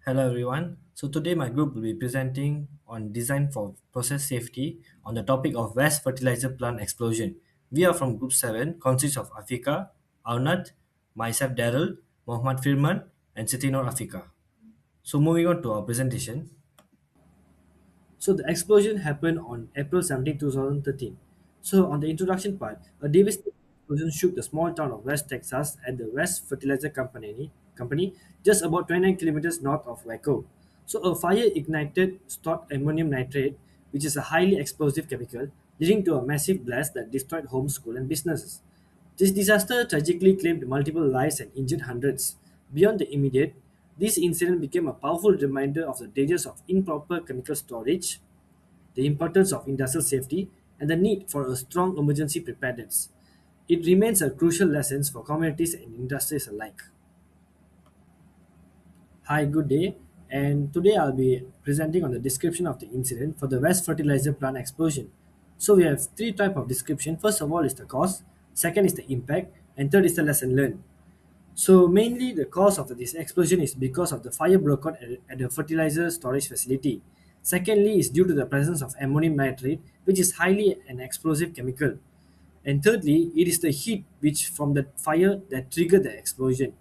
Hello everyone. So today my group will be presenting on design for process safety on the topic of waste fertilizer plant explosion. We are from Group 7, consists of Afika, Aunat, myself Daryl, Mohammad Firman, and Sitinor Afika. So moving on to our presentation. So the explosion happened on April 17, 2013. So on the introduction part, a devastating explosion shook the small town of West Texas at the West Fertilizer Company just about 29 kilometers north of Waco. So a fire ignited stored ammonium nitrate, which is a highly explosive chemical, leading to a massive blast that destroyed homes, schools, and businesses. This disaster tragically claimed multiple lives and injured hundreds. Beyond the immediate, this incident became a powerful reminder of the dangers of improper chemical storage, the importance of industrial safety, and the need for a strong emergency preparedness. It remains a crucial lesson for communities and industries alike. Hi, good day. And today I'll be presenting on the description of the incident for the West Fertilizer plant explosion. So we have three types of description. First of all is the cause, second is the impact, and third is the lesson learned. So mainly the cause of this explosion is because of the fire broke out at the fertilizer storage facility. Secondly is due to the presence of ammonium nitrate, which is highly an explosive chemical. And thirdly, it is the heat which from the fire that triggered the explosion.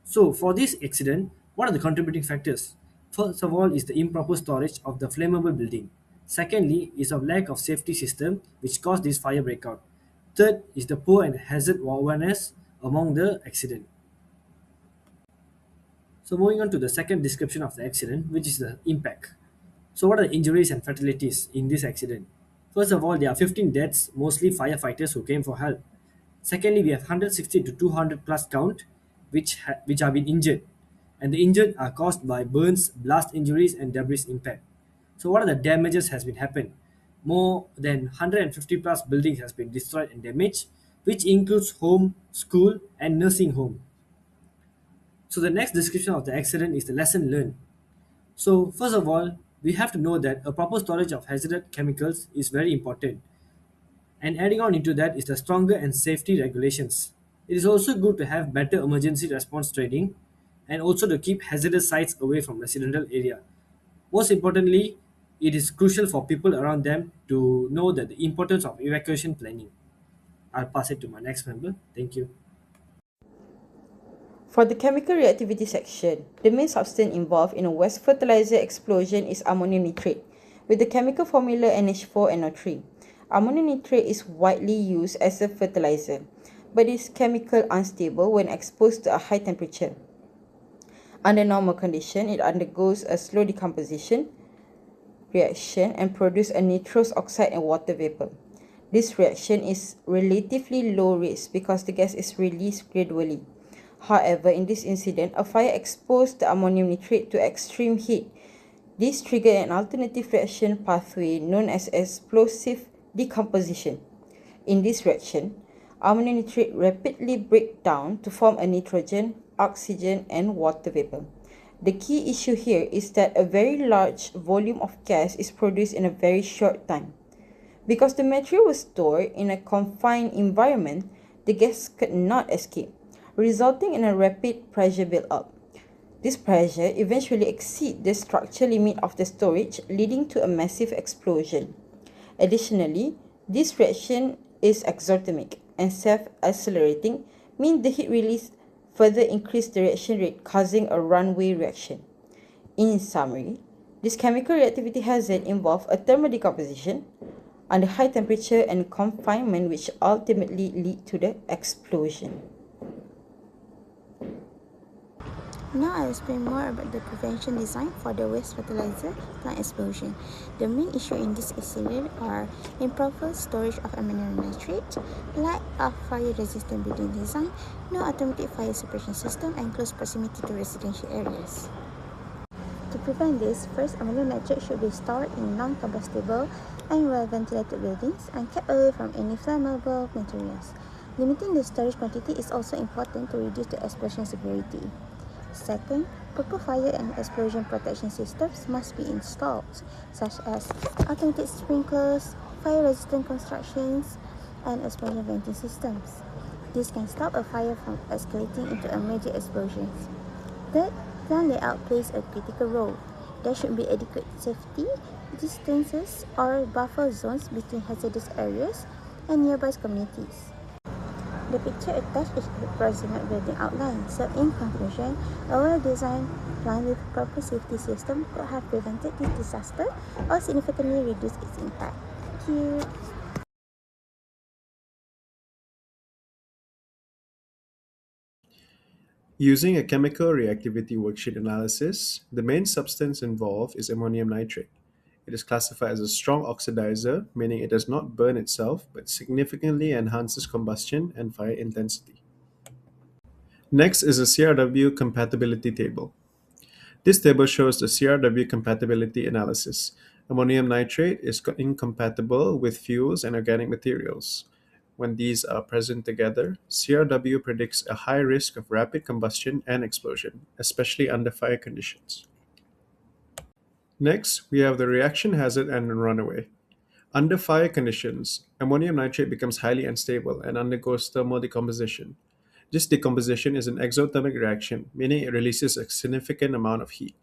So for this accident, what are the contributing factors? First of all is the improper storage of the flammable building. Secondly is a lack of safety system which caused this fire breakout. Third is the poor and hazard awareness among the accident. So moving on to the second description of the accident, which is the impact. So what are the injuries and fatalities in this accident? First of all, there are 15 deaths, mostly firefighters who came for help. Secondly, we have 160 to 200 plus count, which have been injured, and the injured are caused by burns, blast injuries, and debris impact. So what are the damages has been happened? More than 150 plus buildings has been destroyed and damaged, which includes home, school, and nursing home. So the next description of the accident is the lesson learned. So first of all, we have to know that a proper storage of hazardous chemicals is very important. And adding on into that is the stronger and safety regulations. It is also good to have better emergency response training and also to keep hazardous sites away from residential area. Most importantly, it is crucial for people around them to know that the importance of evacuation planning. I'll pass it to my next member. Thank you. For the chemical reactivity section, the main substance involved in a waste fertilizer explosion is ammonium nitrate, with the chemical formula NH4NO3. Ammonium nitrate is widely used as a fertilizer, but is chemical unstable when exposed to a high temperature. Under normal condition, it undergoes a slow decomposition reaction and produces a nitrous oxide and water vapor. This reaction is relatively low risk because the gas is released gradually. However, in this incident, a fire exposed the ammonium nitrate to extreme heat. This triggered an alternative reaction pathway known as explosive decomposition. In this reaction, ammonium nitrate rapidly breaks down to form a nitrogen, oxygen, and water vapor. The key issue here is that a very large volume of gas is produced in a very short time. Because the material was stored in a confined environment, the gas could not escape, resulting in a rapid pressure build-up. This pressure eventually exceeds the structure limit of the storage, leading to a massive explosion. Additionally, this reaction is exothermic and self-accelerating, meaning the heat release further increased the reaction rate, causing a runaway reaction. In summary, this chemical reactivity hazard involves a thermal decomposition under high temperature and confinement, which ultimately lead to the explosion. Now I'll explain more about the prevention design for the waste fertilizer plant explosion. The main issue in this incident are improper storage of ammonium nitrate, lack of fire-resistant building design, no automatic fire suppression system, and close proximity to residential areas. To prevent this, first, ammonium nitrate should be stored in non-combustible and well-ventilated buildings and kept away from any flammable materials. Limiting the storage quantity is also important to reduce the explosion severity. Second, proper fire and explosion protection systems must be installed, such as automatic sprinklers, fire-resistant constructions, and explosion venting systems. This can stop a fire from escalating into a major explosion. Third, Plant layout plays a critical role. There should be adequate safety distances or buffer zones between hazardous areas and nearby communities. The picture attached is the approximate building outline. So in conclusion, a well-designed plan with proper safety system could have prevented this disaster or significantly reduced its impact. Thank you. Using a chemical reactivity worksheet analysis, the main substance involved is ammonium nitrate. It is classified as a strong oxidizer, meaning it does not burn itself but significantly enhances combustion and fire intensity. Next is a CRW compatibility table. This table shows the CRW compatibility analysis. Ammonium nitrate is incompatible with fuels and organic materials. When these are present together, CRW predicts a high risk of rapid combustion and explosion, especially under fire conditions. Next, we have the reaction hazard and runaway. Under fire conditions, ammonium nitrate becomes highly unstable and undergoes thermal decomposition. This decomposition is an exothermic reaction, meaning it releases a significant amount of heat.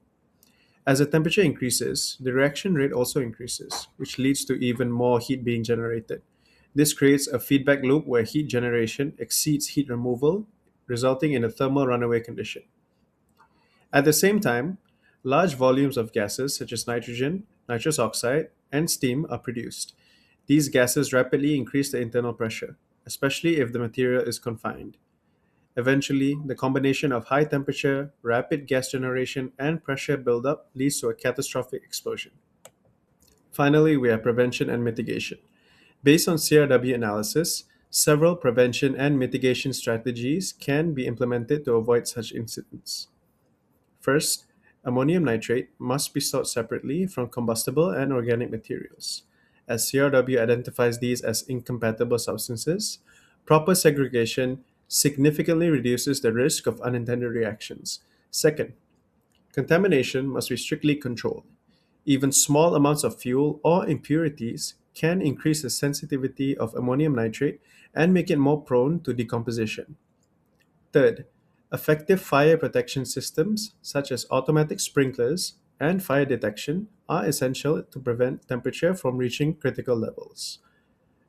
As the temperature increases, the reaction rate also increases, which leads to even more heat being generated. This creates a feedback loop where heat generation exceeds heat removal, resulting in a thermal runaway condition. At the same time, large volumes of gases such as nitrogen, nitrous oxide, and steam are produced. These gases rapidly increase the internal pressure, especially if the material is confined. Eventually, the combination of high temperature, rapid gas generation, and pressure buildup leads to a catastrophic explosion. Finally, we have prevention and mitigation. Based on CRW analysis, several prevention and mitigation strategies can be implemented to avoid such incidents. First, ammonium nitrate must be stored separately from combustible and organic materials. As CRW identifies these as incompatible substances, proper segregation significantly reduces the risk of unintended reactions. Second, contamination must be strictly controlled. Even small amounts of fuel or impurities can increase the sensitivity of ammonium nitrate and make it more prone to decomposition. Third, effective fire protection systems such as automatic sprinklers and fire detection are essential to prevent temperature from reaching critical levels.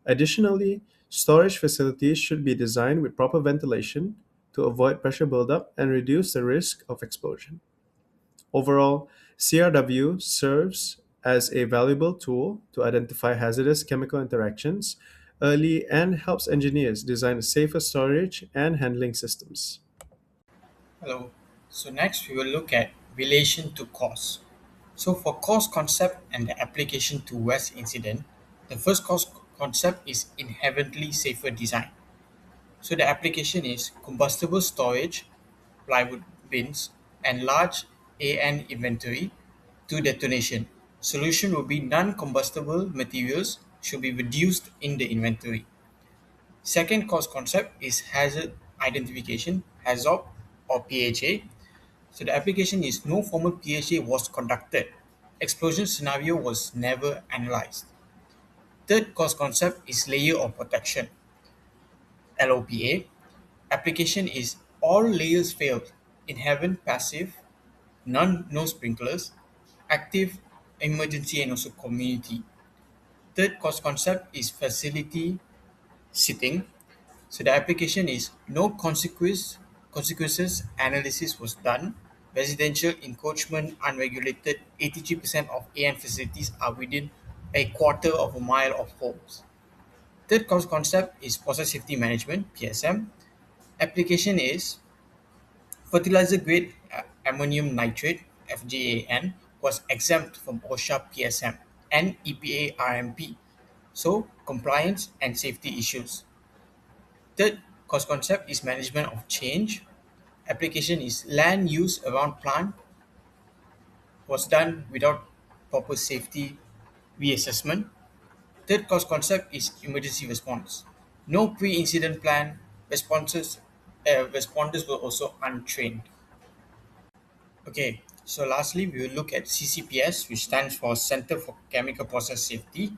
Additionally, storage facilities should be designed with proper ventilation to avoid pressure buildup and reduce the risk of explosion. Overall, CRW serves as a valuable tool to identify hazardous chemical interactions early and helps engineers design safer storage and handling systems. Hello. So next we will look at relation to cause. So for cause concept and the application to West incident, the first cause concept is inherently safer design. So the application is combustible storage, plywood bins, and large AN inventory to detonation. Solution will be non-combustible materials should be reduced in the inventory. Second cause concept is hazard identification, HAZOP or PHA. So the application is no formal PHA was conducted. Explosion scenario was never analyzed. Third cause concept is layer of protection, LOPA. Application is all layers failed. Inherent passive, none no sprinklers, active emergency and also community. Third cause concept is facility sitting. So the application is no consequences analysis was done. Residential encroachment unregulated. 83% of AN facilities are within a quarter of a mile of homes. Third concept is process safety management (PSM). Application is fertilizer grade ammonium nitrate (FGAN) was exempt from OSHA PSM and EPA RMP. So compliance and safety issues. Third cost concept is management of change. Application is land use around plant was done without proper safety reassessment. Third cost concept is emergency response. No pre-incident plan. Responders were also untrained. Okay, so lastly, we will look at CCPS, which stands for Center for Chemical Process Safety,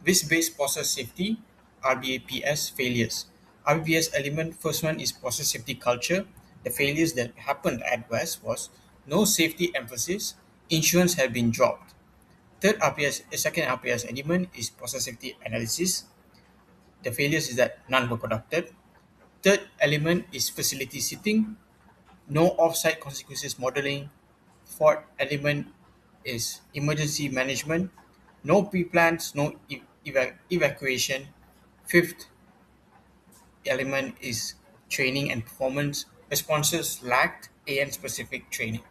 risk-based process safety, RBAPS failures. RBAPS element first one is process safety culture. The failures that happened at West was no safety emphasis, insurance have been dropped. Second RPS element is process safety analysis. The failures is that none were conducted. Third element is facility sitting, no offsite consequences modeling. Fourth element is emergency management, no pre-plans, no evacuation. Fifth element is training and performance. Responses lacked AN specific training.